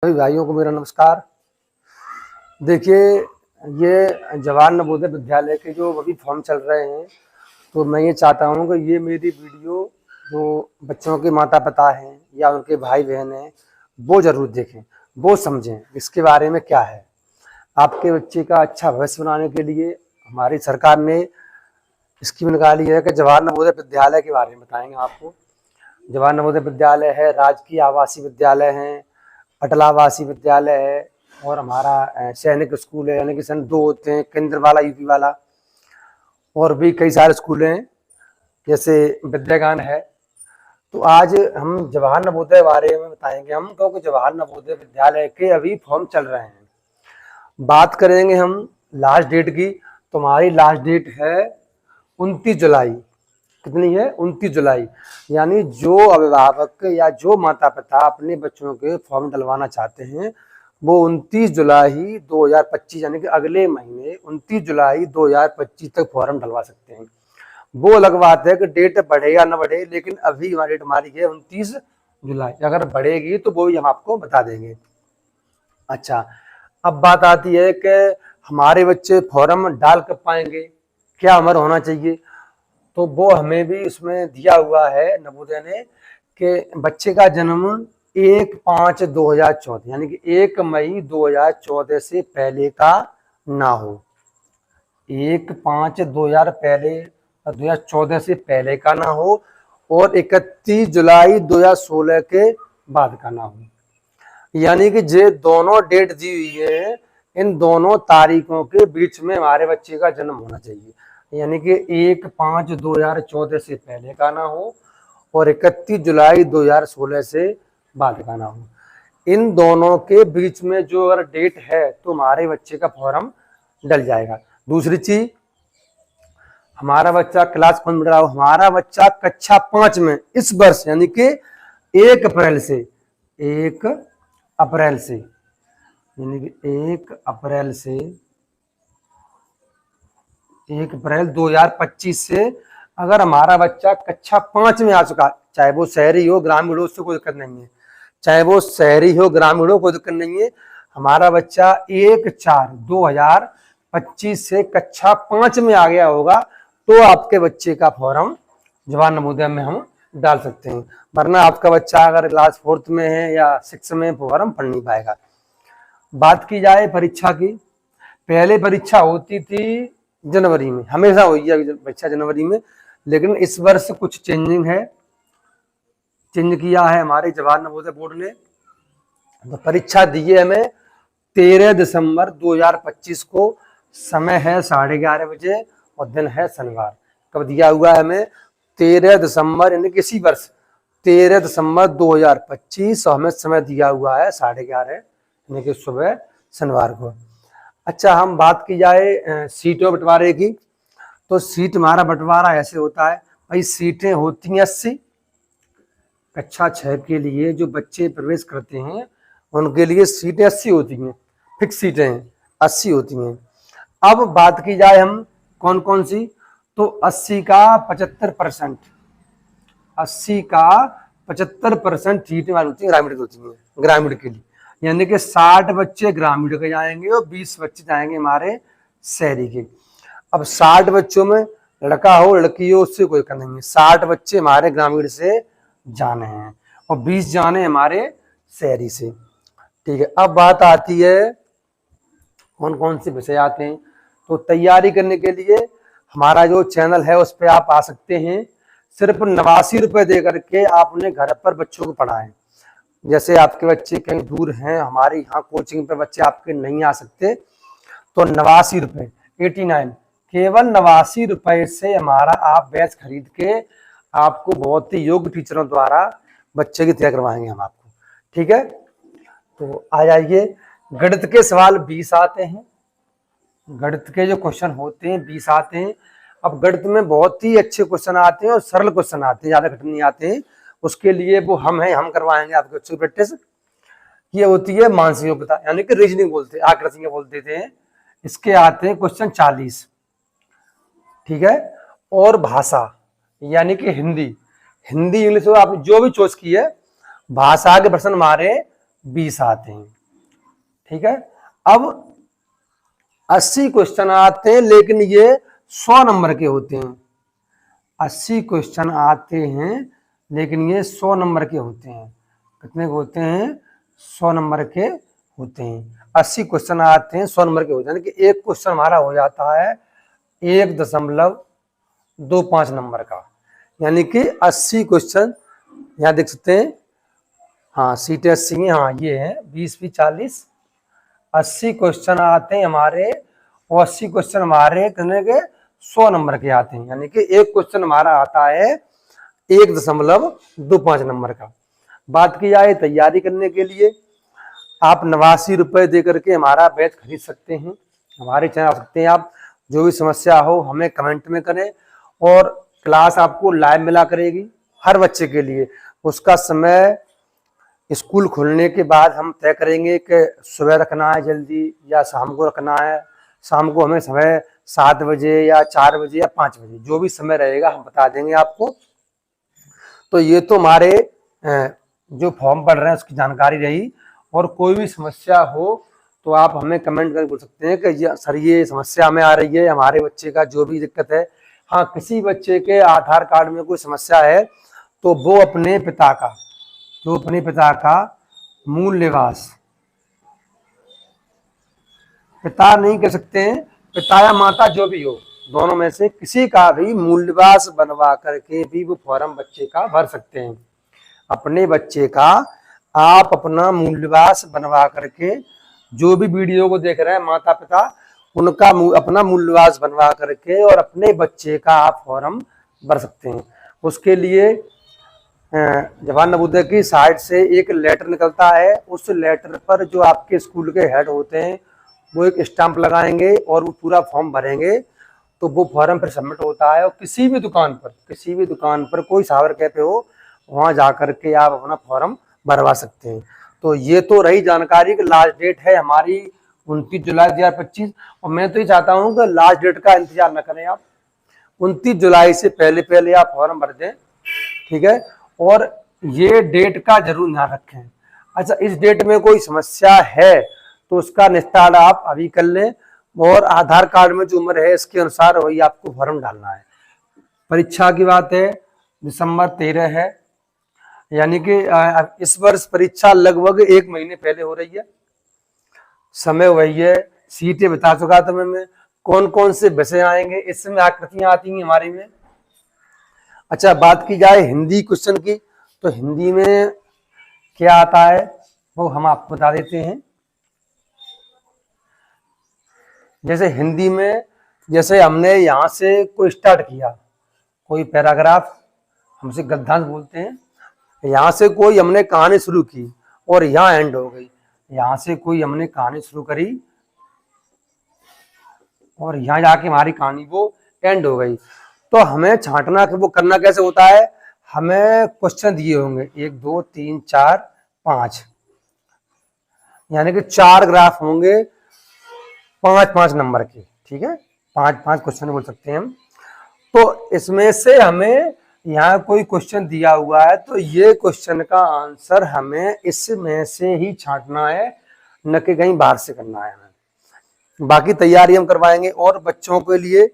सभी भाइयों को मेरा नमस्कार। देखिए, ये जवाहर नवोदय विद्यालय के जो अभी फॉर्म चल रहे हैं, तो मैं ये चाहता हूँ कि ये मेरी वीडियो जो बच्चों के माता पिता हैं या उनके भाई बहन हैं, वो ज़रूर देखें, वो समझें इसके बारे में क्या है। आपके बच्चे का अच्छा भविष्य बनाने के लिए हमारी सरकार ने स्कीम निकाली है कि जवाहर नवोदय विद्यालय के बारे में बताएंगे आपको। जवाहर नवोदय विद्यालय है, राजकीय आवासीय विद्यालय हैं, अटल आवासीय विद्यालय है, और हमारा सैनिक स्कूल है, यानी कि सन 2 होते हैं, केंद्र वाला, यूपी वाला, और भी कई सारे स्कूल हैं, जैसे विद्यागान है। तो आज हम जवाहर नवोदय बारे में बताएंगे हम, क्योंकि जवाहर नवोदय विद्यालय के अभी फॉर्म चल रहे हैं। बात करेंगे हम लास्ट डेट की, तो हमारी लास्ट डेट है 29 जुलाई। कितनी है? 29 जुलाई। यानी जो अभिभावक या जो माता पिता अपने बच्चों के फॉर्म डलवाना चाहते हैं, वो 29 जुलाई 2025 यानी कि अगले महीने 29 जुलाई 2025 तक फॉर्म डलवा सकते हैं। वो अलग बात है कि डेट बढ़े या न बढ़े, लेकिन अभी हमारी डेट हमारी है 29 जुलाई। अगर बढ़ेगी तो वो भी हम आपको बता देंगे। अच्छा, अब बात आती है कि हमारे बच्चे फॉर्म डाल कर पाएंगे, क्या उम्र होना चाहिए? तो वो हमें भी इसमें दिया हुआ है नवोदय ने कि बच्चे का जन्म 1/5/2014 यानी कि 1 मई 2014 से पहले का ना हो। 1/5/2000 पहले 2014 से पहले का ना हो, और 31 जुलाई 2016 के बाद का ना हो। यानी कि ये दोनों डेट दी हुई है, इन दोनों तारीखों के बीच में हमारे बच्चे का जन्म होना चाहिए। यानी कि 1/5/2014 से पहले का ना हो, और 31 जुलाई 2016 से बाद का ना हो। इन दोनों के बीच में जो अगर डेट है तो हमारे बच्चे का फॉर्म डल जाएगा। दूसरी चीज, हमारा बच्चा क्लास कौन पढ़ रहा हो? हमारा बच्चा कक्षा 5 में इस वर्ष, यानी कि 1 अप्रैल से 1 अप्रैल से यानी कि 1 अप्रैल से 1 अप्रैल 2025 से अगर हमारा बच्चा कक्षा 5 में आ चुका, चाहे वो शहरी हो ग्रामीण हो, उससे कोई दिक्कत नहीं है। चाहे वो शहरी हो ग्रामीण हो, कोई दिक्कत नहीं है। हमारा बच्चा 1/4/2025 से कक्षा 5 में आ गया होगा, तो आपके बच्चे का फॉर्म जवाहर नवोदय में हम डाल सकते हैं। वरना आपका बच्चा अगर क्लास 4th में है या 6 में, फॉर्म पढ़ नहीं पाएगा। बात की जाए परीक्षा की, पहले परीक्षा होती थी जनवरी में, हमेशा हुई है परीक्षा जनवरी में, लेकिन इस वर्ष कुछ चेंजिंग है, चेंज किया है हमारे जवाहर नवोदय बोर्ड ने। तो परीक्षा दी है हमें 13 दिसंबर 2025 को, समय है 11:30 बजे, और दिन है शनिवार। कब दिया हुआ है हमें? 13 दिसंबर, यानी कि इसी वर्ष 13 दिसंबर 2025, हमें समय दिया हुआ है 11:30, यानी कि सुबह शनिवार को। अच्छा, हम बात की जाए सीटों बंटवारे की, तो सीट हमारा बंटवारा ऐसे होता है भाई। सीटें होती हैं 80। कक्षा 6 के लिए जो बच्चे प्रवेश करते हैं उनके लिए सीटें 80 होती हैं, फिक्स सीटें हैं, 80 होती हैं। अब बात की जाए हम कौन कौन सी, तो 80 का 75%, 80 का 75% सीटें हमारी होती हैं ग्रामीण की होती हैं, ग्रामीण के लिए। यानी कि 60 बच्चे ग्रामीण के जाएंगे और 20 बच्चे जाएंगे हमारे शहरी के। अब 60 बच्चों में लड़का हो लड़की हो उससे कोई दिक्कत नहीं है, 60 बच्चे हमारे ग्रामीण से जाने हैं और 20 जाने हमारे शहरी से। ठीक है, अब बात आती है कौन कौन से विषय आते हैं। तो तैयारी करने के लिए हमारा जो चैनल है उस पर आप आ सकते हैं। सिर्फ 89 रुपए दे करके आपने घर पर बच्चों को पढ़ाएं। जैसे आपके बच्चे कहीं दूर हैं, हमारे यहाँ कोचिंग पे बच्चे आपके नहीं आ सकते, तो 89 रुपए, 89, केवल 89 रुपए से हमारा आप बैच खरीद के आपको बहुत ही योग्य टीचरों द्वारा बच्चे की तैयार करवाएंगे हम आपको। ठीक है, तो आ जाइए। गणित के सवाल 20 आते हैं, गणित के जो क्वेश्चन होते हैं 20 आते हैं। अब गणित में बहुत ही अच्छे क्वेश्चन आते हैं और सरल क्वेश्चन आते हैं, ज्यादा कठिन नहीं आते हैं। उसके लिए वो हम हैं, हम करवाएंगे आपके बच्चों की प्रैक्टिस। ये होती है मानसिक योग्यता, यानी कि रीजनिंग बोलते हैं, आकृतियां बोल देते हैं। इसके आते हैं क्वेश्चन 40। ठीक है, और भाषा यानी कि हिंदी, हिंदी इंग्लिश आप जो भी चॉइस की है, भाषा के प्रश्न हमारे 20 आते हैं। ठीक है, अब 80 क्वेश्चन आते हैं, लेकिन ये 100 नंबर के होते हैं। 80 क्वेश्चन आते हैं, लेकिन ये 100 नंबर के होते हैं। कितने के होते हैं? 100 नंबर के होते हैं। 80 क्वेश्चन आते हैं, 100 नंबर के होते हैं, कि एक क्वेश्चन हमारा हो जाता है 1.25 नंबर का। यानी कि 80 क्वेश्चन, यहाँ देख सकते हैं, हाँ सीटें 80 हैं, हाँ ये है 20-20-40, 80 क्वेश्चन आते हैं हमारे, और 80 क्वेश्चन हमारे कितने के? 100 नंबर के आते हैं। यानी कि एक क्वेश्चन हमारा आता है 1.25 नंबर का। बात की जाए तैयारी करने के लिए, आप 89 रुपए दे करके हमारा बैच खरीद सकते हैं, हमारे चैनल आ सकते हैं आप। जो भी समस्या हो हमें कमेंट में करें, और क्लास आपको लाइव मिला करेगी हर बच्चे के लिए। उसका समय स्कूल खुलने के बाद हम तय करेंगे कि सुबह रखना है जल्दी या शाम को रखना है। शाम को हमें समय 7 बजे या 4 बजे या 5 बजे, जो भी समय रहेगा हम बता देंगे आपको। तो ये तो हमारे जो फॉर्म भर रहे हैं उसकी जानकारी रही। और कोई भी समस्या हो तो आप हमें कमेंट करके बोल सकते हैं कि सर ये समस्या हमें आ रही है, हमारे बच्चे का जो भी दिक्कत है। हाँ, किसी बच्चे के आधार कार्ड में कोई समस्या है तो वो अपने पिता का मूल निवास, पिता नहीं कह सकते हैं, पिता या माता जो भी हो, दोनों में से किसी का भी मूल निवास बनवा करके भी वो फॉर्म बच्चे का भर सकते हैं। अपने बच्चे का आप अपना मूल निवास बनवा करके, जो भी वीडियो को देख रहे हैं माता पिता, उनका अपना मूल निवास बनवा करके और अपने बच्चे का आप फॉर्म भर सकते हैं। उसके लिए जवाहर नवोदय की साइट से एक लेटर निकलता है, उस लेटर पर जो आपके स्कूल के हेड होते हैं वो एक स्टाम्प लगाएंगे और वो पूरा फॉर्म भरेंगे, तो वो फॉर्म फिर सबमिट होता है। और किसी भी दुकान पर कोई सावर कैफे हो, वहां जाकर के आप अपना फॉर्म भरवा सकते हैं। तो ये तो रही जानकारी कि लास्ट डेट है हमारी 29 जुलाई 2025। और मैं तो ये चाहता हूँ कि लास्ट डेट का इंतजार न करें, आप 29 जुलाई से पहले आप फॉर्म भर दें। ठीक है, और ये डेट का जरूर ध्यान रखें। अच्छा, इस डेट में कोई समस्या है तो उसका निस्तार आप अभी कर लें, और आधार कार्ड में जो उम्र है इसके अनुसार वही आपको फॉर्म डालना है। परीक्षा की बात है, दिसंबर 13 है, यानी कि इस वर्ष परीक्षा लगभग 1 महीने पहले हो रही है। समय वही है, सीटें बता चुका था मैं, कौन कौन से विषय आएंगे, इसमें आकृतियां आती हैं हमारी में। अच्छा, बात की जाए हिंदी क्वेश्चन की, तो हिंदी में क्या आता है वो हम आपको बता देते हैं। जैसे हिंदी में, जैसे हमने यहाँ से कोई स्टार्ट किया, कोई पैराग्राफ, हमसे गद्यांश बोलते हैं, यहाँ से कोई हमने कहानी शुरू की और यहाँ एंड हो गई। यहाँ से कोई हमने कहानी शुरू करी और यहाँ जाके हमारी कहानी वो एंड हो गई। तो हमें छांटना वो करना कैसे होता है, हमें क्वेश्चन दिए होंगे 1 2 3 4 5, यानी कि 4 ग्राफ होंगे 5-5 नंबर के। ठीक है, 5-5 क्वेश्चन बोल सकते हैं हम। तो इसमें से हमें यहाँ कोई क्वेश्चन दिया हुआ है तो ये क्वेश्चन का आंसर हमें इसमें से ही छांटना है, न कि कहीं बाहर से करना है हमें। बाकी तैयारी हम करवाएंगे। और बच्चों के लिए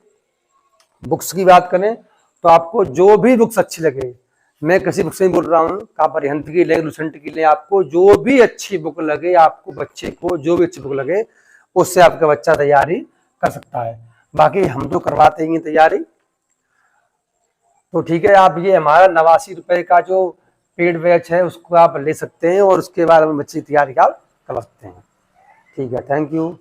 बुक्स की बात करें तो आपको जो भी बुक्स अच्छी लगे, मैं किसी बुक से नहीं बोल रहा हूँ, आप अरिहंत की ले, लुसेंट की ले, आपको जो भी अच्छी बुक लगे, आपको बच्चे को जो भी अच्छी बुक लगे उससे आपका बच्चा तैयारी कर सकता है। बाकी हम तो करवाते ही तैयारी। तो ठीक है, आप ये हमारा 89 रुपए का जो पेड बैच है उसको आप ले सकते हैं, और उसके बाद हम बच्चे की तैयारी आप कर सकते हैं। ठीक है, थैंक यू।